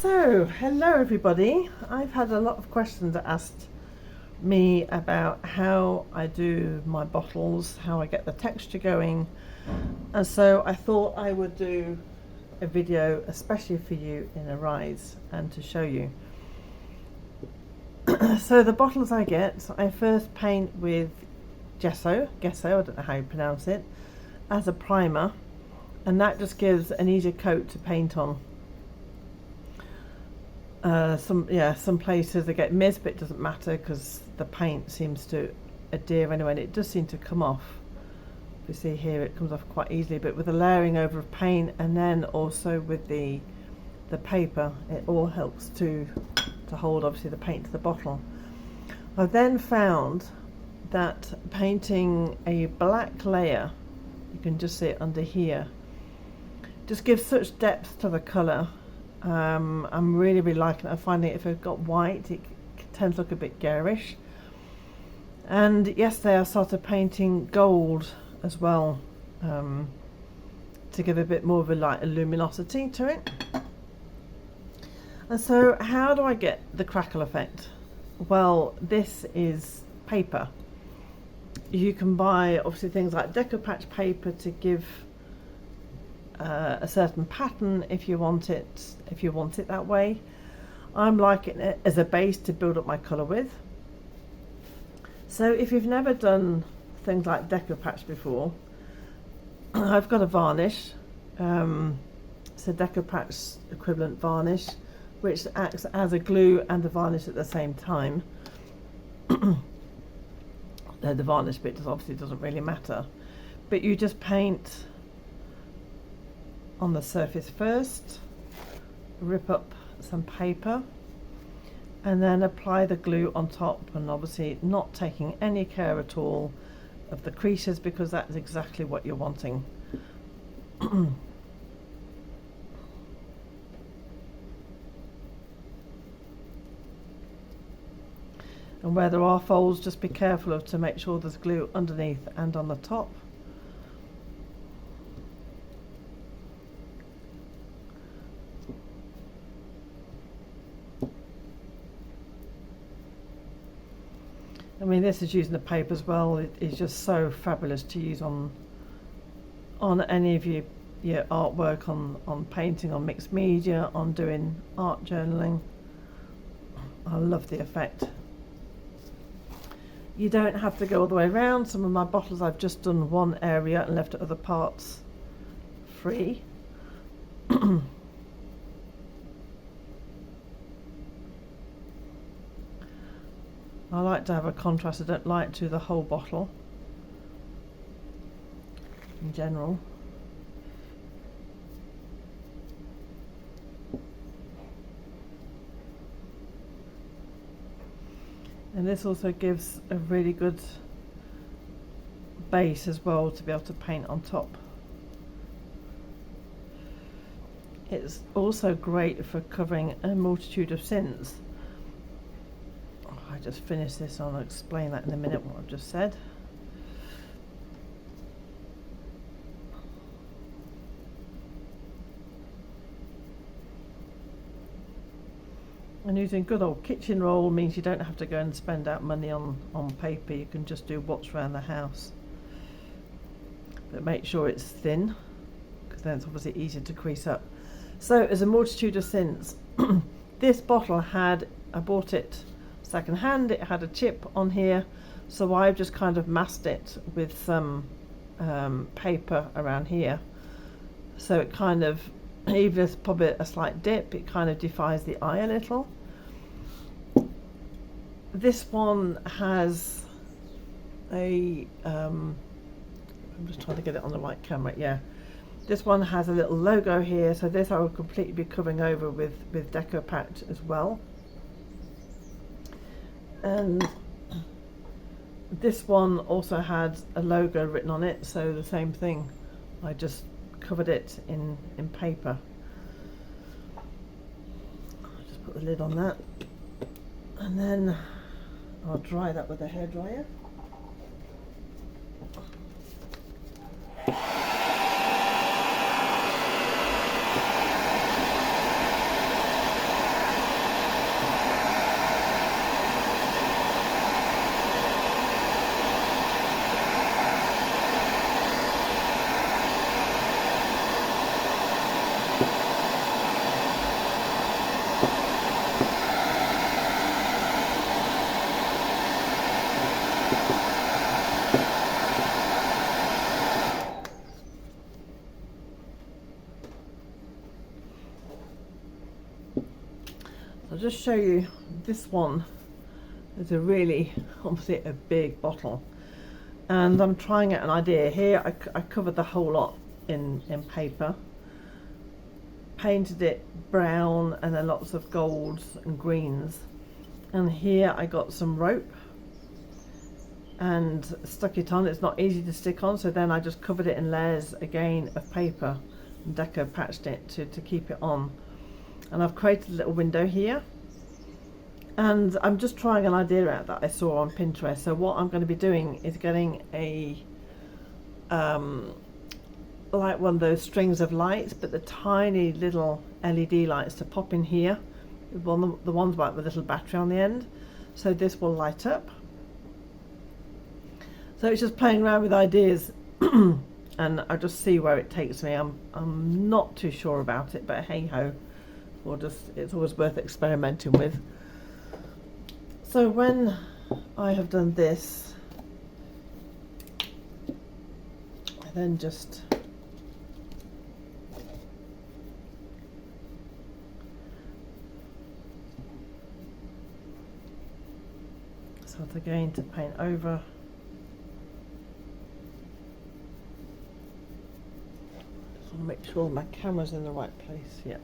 So, hello everybody. I've had a lot of questions asked me about how I do my bottles, how I get the texture going, and so I thought I would do a video especially for you in Arise and to show you. So the bottles I get, I first paint with gesso, I don't know how you pronounce it, as a primer, and that just gives an easier coat to paint on. Some places they get mist, but it doesn't matter because the paint seems to adhere anyway, and it does seem to come off. You see here it comes off quite easily, but with the layering over of paint and then also with the paper, it all helps to hold obviously the paint to the bottle. I've then found that painting a black layer, you can just see it under here, just gives such depth to the colour. I'm really liking it. I'm finding if I've got white it tends to look a bit garish, and yesterday I started painting gold as well, to give a bit more of a light luminosity to it. And so how do I get the crackle effect? Well, this is paper. You can buy obviously things like decopatch paper to give a certain pattern if you want it that way. I'm liking it as a base to build up my colour with. So if you've never done things like decopatch before, I've got a varnish, it's a decopatch equivalent varnish, which acts as a glue and a varnish at the same time. The varnish bit obviously doesn't really matter, but you just paint on the surface first, rip up some paper, and then apply the glue on top, and obviously not taking any care at all of the creases because that's exactly what you're wanting. And where there are folds, just be careful to make sure there's glue underneath and on the top. I mean, this is using the paper as well. It is just so fabulous to use on any of your artwork, on painting, on mixed media, on doing art journaling. I love the effect. You don't have to go all the way around. Some of my bottles I've just done one area and left other parts free. I like to have a contrast. I don't like to the whole bottle in general. And this also gives a really good base as well to be able to paint on top. It's also great for covering a multitude of sins. I just finished this, I'll explain that in a minute what I've just said. And using good old kitchen roll means you don't have to go and spend out money on paper. You can just do what's around the house. But make sure it's thin, because then it's obviously easier to crease up. So as a multitude of sins, this bottle I bought it second hand, it had a chip on here, so I've just kind of masked it with some paper around here, so it kind of, even if there's probably a slight dip, it kind of defies the eye a little. This one has a I'm just trying to get it on the right camera, yeah. This one has a little logo here, so this I will completely be covering over with decopatch as well. And this one also had a logo written on it, so the same thing, I just covered it in paper. I'll just put the lid on that, and then I'll dry that with a hairdryer. I'll just show you this one. It's a really, obviously a big bottle, and I'm trying out an idea here. I covered the whole lot in paper, painted it brown and then lots of golds and greens, and here I got some rope and stuck it on. It's not easy to stick on, so then I just covered it in layers again of paper and deco patched it to keep it on. And I've created a little window here, and I'm just trying an idea out that I saw on Pinterest. So what I'm going to be doing is getting a like one of those strings of lights, but the tiny little LED lights to pop in here, the ones like with a little battery on the end, so this will light up. So it's just playing around with ideas and I'll just see where it takes me. I'm not too sure about it, but hey ho, it's always worth experimenting with. So when I have done this, I then just start again to paint over. Just want to make sure my camera's in the right place. Yeah.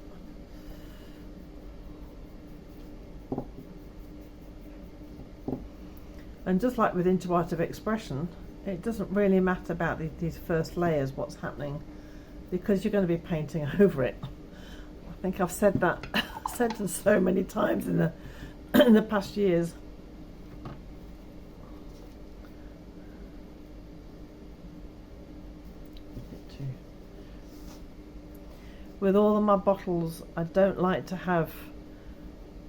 And just like with interactive expression, it doesn't really matter about these first layers, what's happening, because you're going to be painting over it. I think I've said that sentence so many times in the past years. With all of my bottles, I don't like to have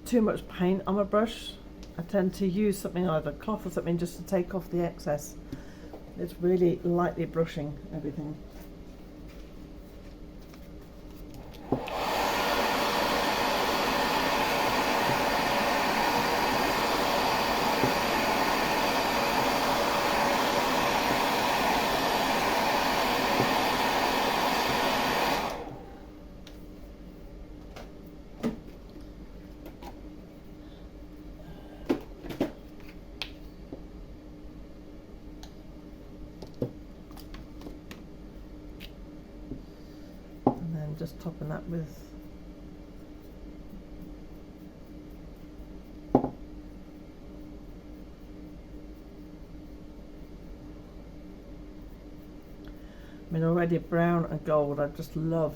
too much paint on my brush. I tend to use something, either cloth or something, just to take off the excess. It's really lightly brushing everything. Just topping that with already brown and gold. I just love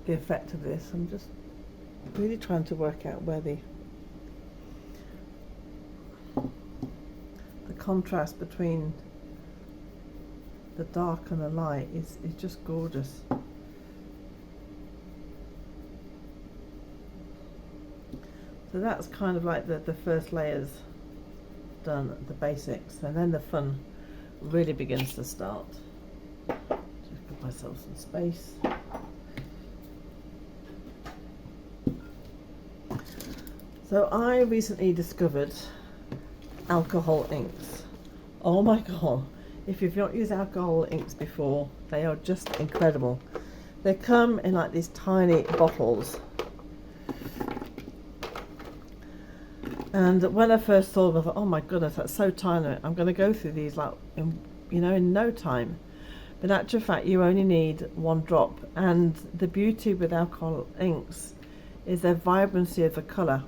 the effect of this. I'm just really trying to work out where the contrast between the dark and the light is just gorgeous. So that's kind of like the first layers done, the basics, and then the fun really begins to start. Just give myself some space. So I recently discovered alcohol inks. Oh my god, if you've not used alcohol inks before, they are just incredible. They come in like these tiny bottles. And when I first saw them, I thought, oh my goodness, that's so tiny. I'm going to go through these like, in no time. But in actual fact, you only need one drop. And the beauty with alcohol inks is their vibrancy of the colour.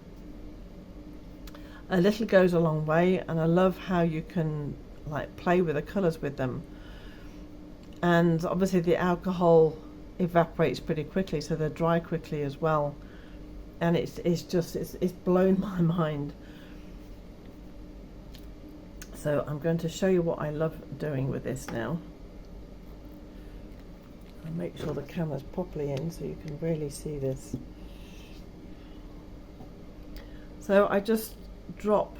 A little goes a long way, and I love how you can like play with the colours with them. And obviously the alcohol evaporates pretty quickly, so they dry quickly as well. And it's blown my mind. So I'm going to show you what I love doing with this now. I'll make sure the camera's properly in so you can really see this. So I just drop.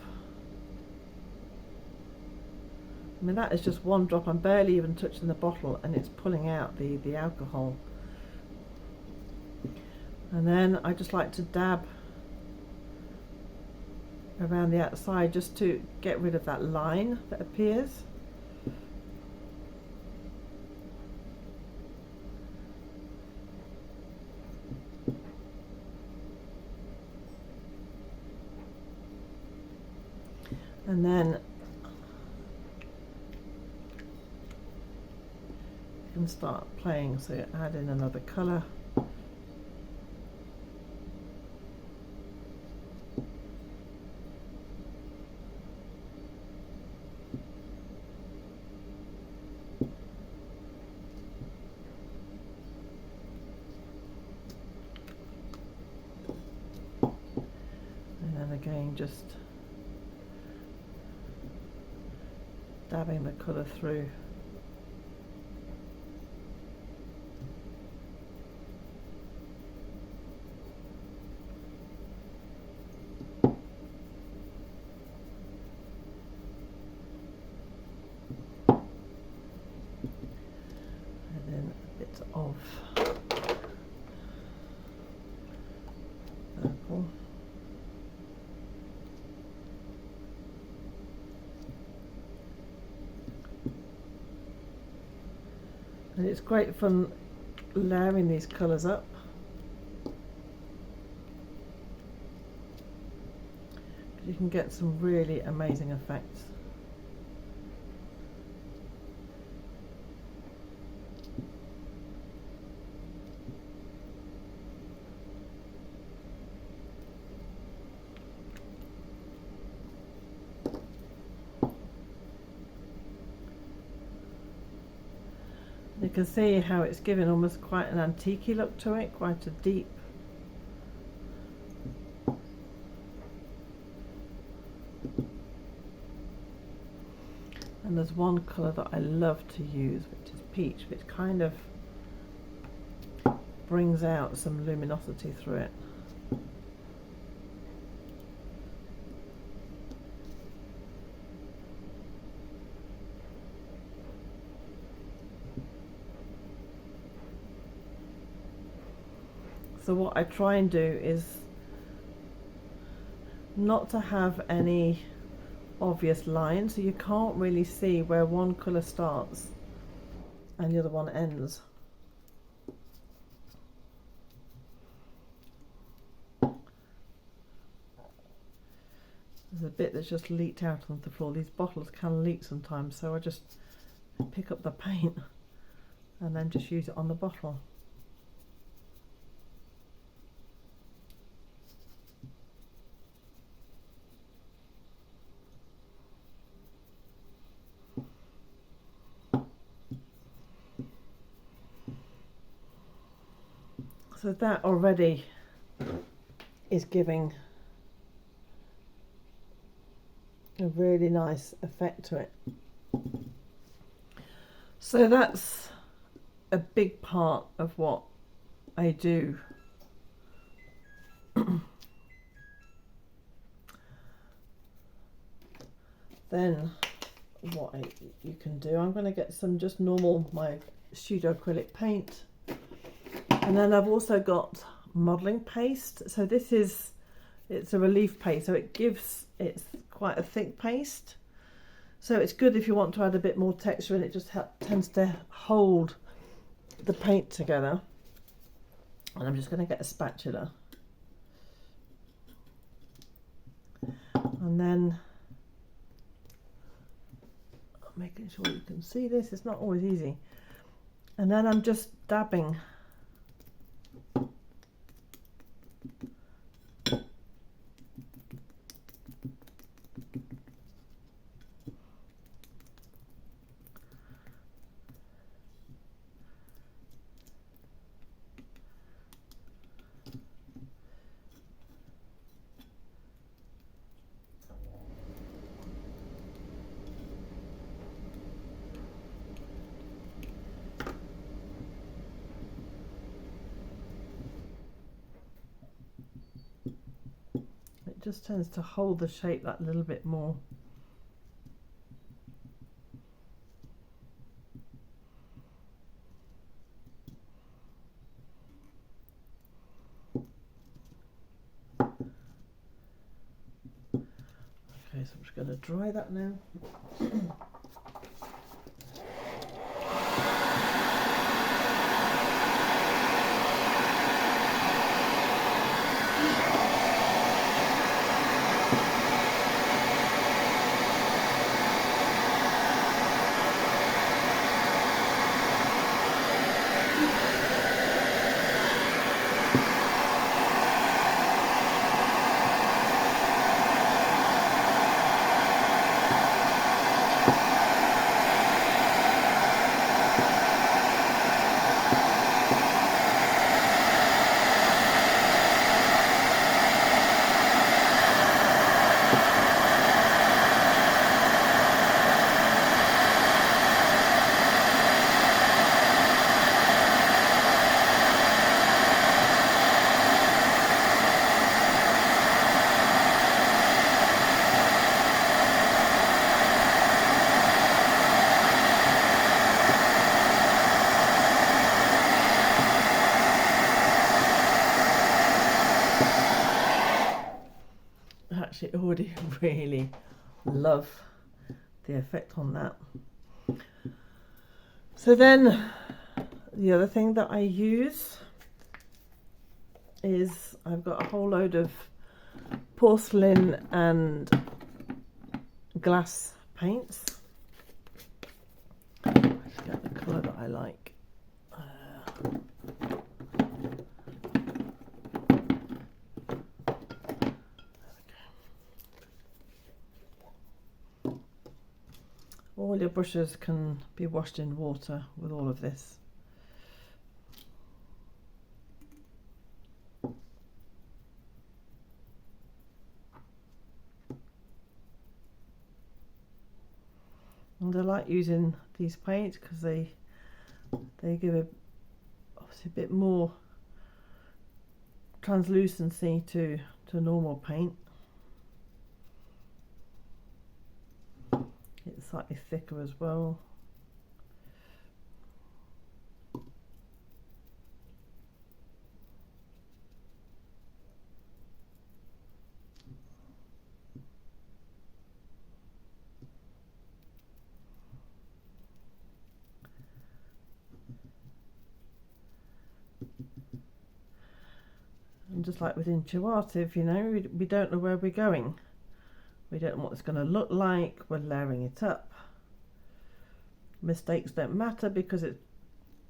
I mean, that is just one drop. I'm barely even touching the bottle, and it's pulling out the alcohol. And then I just like to dab around the outside just to get rid of that line that appears. And then you can start playing, so you add in another colour. Again, just dabbing the colour through. And then a bit of purple. And it's great fun layering these colours up. You can get some really amazing effects. You can see how it's given almost quite an antique-y look to it, quite a deep. And there's one colour that I love to use, which is peach, which kind of brings out some luminosity through it. So what I try and do is not to have any obvious lines, so you can't really see where one colour starts and the other one ends. There's a bit that's just leaked out onto the floor. These bottles can leak sometimes, so I just pick up the paint and then just use it on the bottle. So that already is giving a really nice effect to it. So that's a big part of what I do. Then what you can do, I'm going to get some just normal, my studio acrylic paint. And then I've also got modelling paste. So this is, it's a relief paste, so it's quite a thick paste. So it's good if you want to add a bit more texture, and it just tends to hold the paint together. And I'm just going to get a spatula. And then making sure you can see this, it's not always easy. And then I'm just dabbing just tends to hold the shape that little bit more. Okay, so I'm just going to dry that now. actually already really love the effect on that. So then the other thing that I use is I've got a whole load of porcelain and glass paints. I get the colour that I like. All your brushes can be washed in water with all of this. And I like using these paints because they give obviously a bit more translucency to normal paint. It's slightly thicker as well. And just like with Intuitive, you know, we don't know where we're going. We don't know what it's going to look like. We're layering it up. Mistakes don't matter because it's,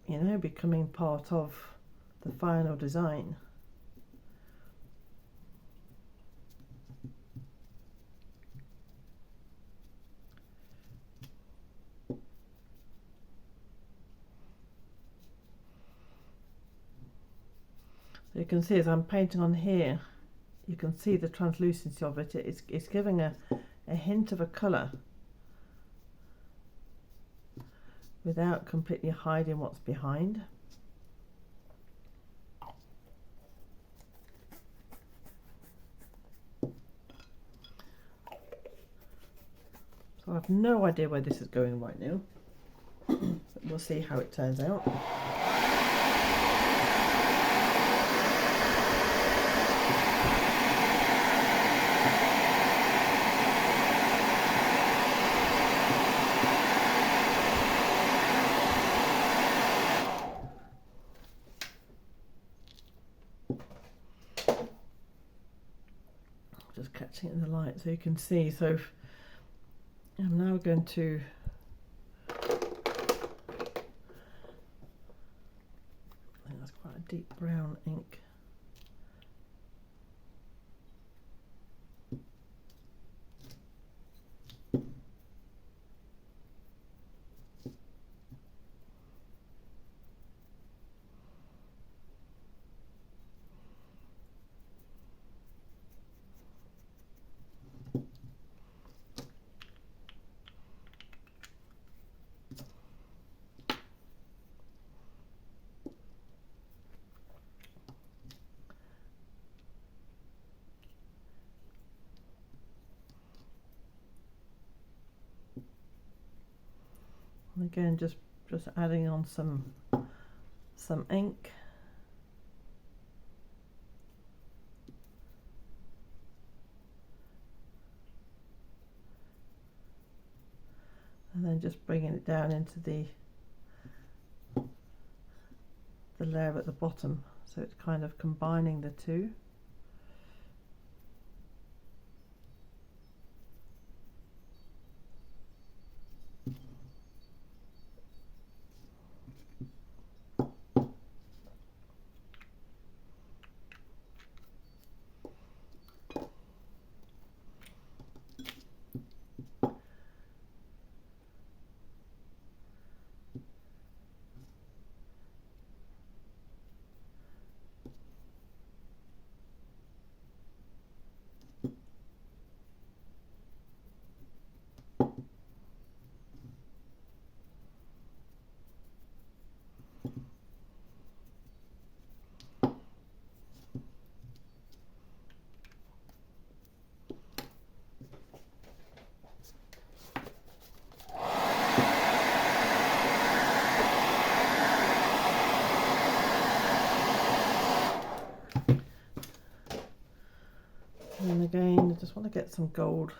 you know, becoming part of the final design. So you can see as I'm painting on here, you can see the translucency of it. It's giving a hint of a colour without completely hiding what's behind. So I have no idea where this is going right now. But we'll see how it turns out. Just catching it in the light so you can see. So I'm now going to quite a deep brown ink. And again, just adding on some ink. And then just bringing it down into the layer at the bottom, so it's kind of combining the two. And again, I just want to get some gold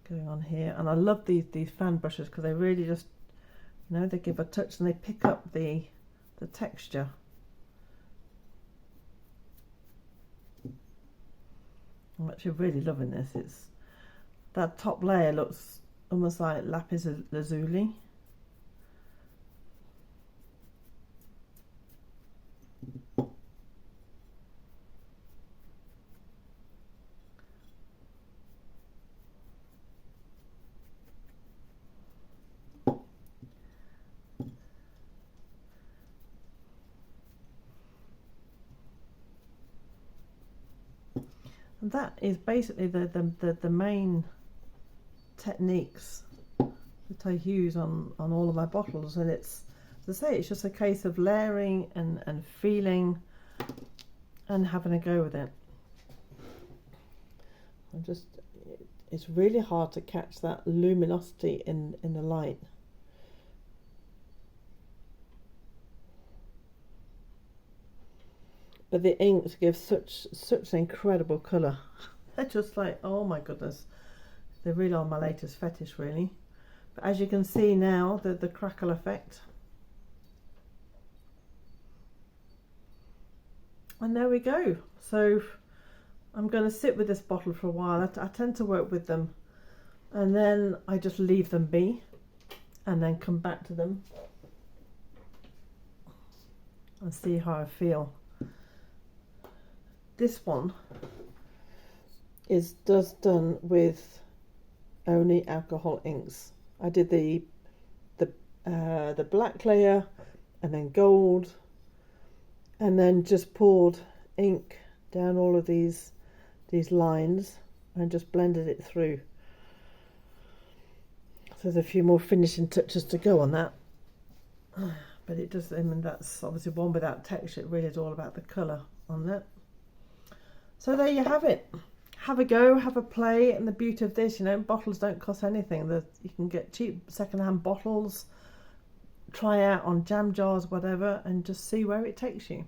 going on here. And I love these fan brushes because they really just, you know, they give a touch and they pick up the texture. I'm actually really loving this. It's that top layer looks almost like lapis lazuli. And that is basically the main techniques that I use on all of my bottles, and it's, as I say, it's just a case of layering and feeling and having a go with it. It's really hard to catch that luminosity in the light. But the inks give such an incredible colour. They're just like, oh my goodness. They really are my latest fetish, really. But as you can see now, the crackle effect. And there we go. So I'm going to sit with this bottle for a while. I tend to work with them. And then I just leave them be. And then come back to them. And see how I feel. This one is done with only alcohol inks. I did the black layer and then gold, and then just poured ink down all of these lines and just blended it through. So there's a few more finishing touches to go on that, but it does. I mean, that's obviously one without texture. It really is all about the colour on that. So there you have it. Have a go, have a play, and the beauty of this, you know, bottles don't cost anything. You can get cheap second-hand bottles, try out on jam jars, whatever, and just see where it takes you.